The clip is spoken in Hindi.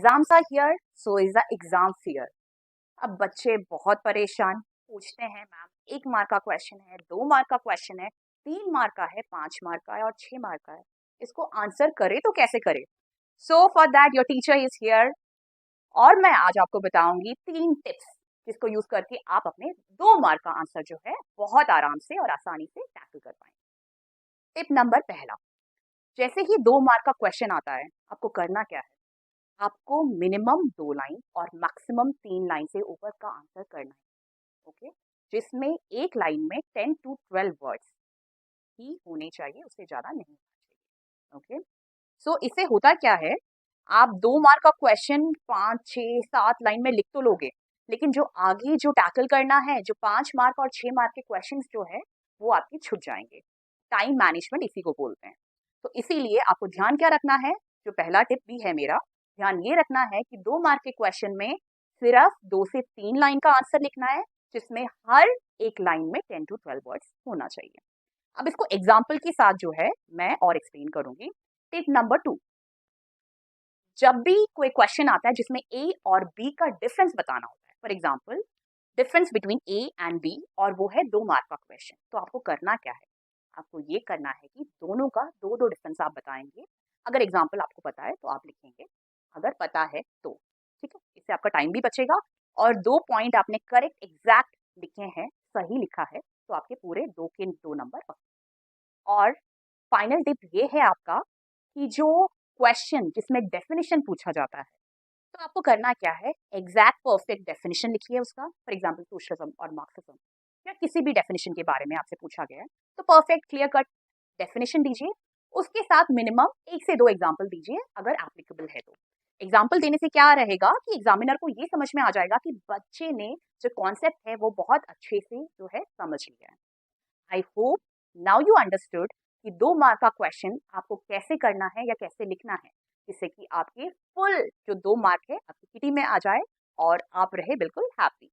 Exams are here, so is the exam fear. अब बच्चे बहुत परेशान, पूछते हैं मैम 1 मार्क का क्वेश्चन है, 2 मार्क का क्वेश्चन है, 3 मार्क का है, 5 मार्क का है और 6 मार्क का है, इसको आंसर करे तो कैसे करे। So for that your teacher is here और मैं आज आपको बताऊंगी 3 टिप्स जिसको यूज करके आप अपने 2 मार्क का आंसर जो है बहुत आराम से और आसानी से टैकल कर पाएंगे। टिप नंबर पहला, जैसे ही 2 मार्क का क्वेश्चन आता है आपको करना क्या है, आपको मिनिमम 2 लाइन और मैक्सिमम 3 लाइन से ऊपर का आंसर करना है। ओके, जिसमें एक लाइन में 10 to 12 वर्ड्स ही होने चाहिए, उससे ज्यादा नहीं होना चाहिए। ओके, सो इससे होता क्या है, आप 2 मार्क का क्वेश्चन 5, 6, 7 लाइन में लिख तो लोगे, लेकिन जो आगे जो टैकल करना है, जो 5 मार्क और 6 मार्क के क्वेश्चन जो है वो आपके छूट जाएंगे। टाइम मैनेजमेंट इसी को बोलते हैं। तो इसीलिए आपको ध्यान क्या रखना है, जो पहला टिप भी है मेरा, ध्यान ये रखना है कि 2 मार्क के क्वेश्चन में सिर्फ 2 से 3 लाइन का आंसर लिखना है, जिसमें हर एक लाइन में 10 to 12 वर्ड्स होना चाहिए। अब इसको एग्जाम्पल के साथ जो है मैं और एक्सप्लेन करूंगी। टिप नंबर 2, जब भी कोई क्वेश्चन आता है जिसमें ए और बी का डिफरेंस बताना होता है, for example difference between A and B, और वो है 2 मार्क का क्वेश्चन, तो आपको करना क्या है, आपको ये करना है कि दोनों का दो दो डिफरेंस आप बताएंगे। अगर एग्जाम्पल आपको पता है तो आप लिखेंगे, अगर पता है तो ठीक है, इससे आपका टाइम भी बचेगा और 2 पॉइंट आपने करेक्ट एग्जैक्ट लिखे हैं, सही लिखा है, तो आपके पूरे 2 के 2 नंबर पक्के। और फाइनल टिप ये है आपका कि जो क्वेश्चन जिसमें डेफिनेशन पूछा जाता है, तो आपको करना क्या है, एग्जैक्ट परफेक्ट डेफिनेशन लिखिए उसका। फॉर एग्जाम्पल सोशलिज्म और मार्क्सिज्म या किसी भी डेफिनेशन के बारे में आपसे पूछा गया है, तो परफेक्ट क्लियर कट डेफिनेशन दीजिए, उसके साथ मिनिमम 1 से 2 एग्जाम्पल दीजिए अगर एप्लीकेबल है तो। एग्जाम्पल देने से क्या रहेगा कि एग्जामिनर को ये समझ में आ जाएगा कि बच्चे ने जो कॉन्सेप्ट है वो बहुत अच्छे से जो है समझ लिया है। I hope now you understood कि 2 मार्क का क्वेश्चन आपको कैसे करना है या कैसे लिखना है, जिससे कि आपके फुल जो 2 मार्क है आपकी किटी में आ जाए और आप रहे बिल्कुल हैप्पी।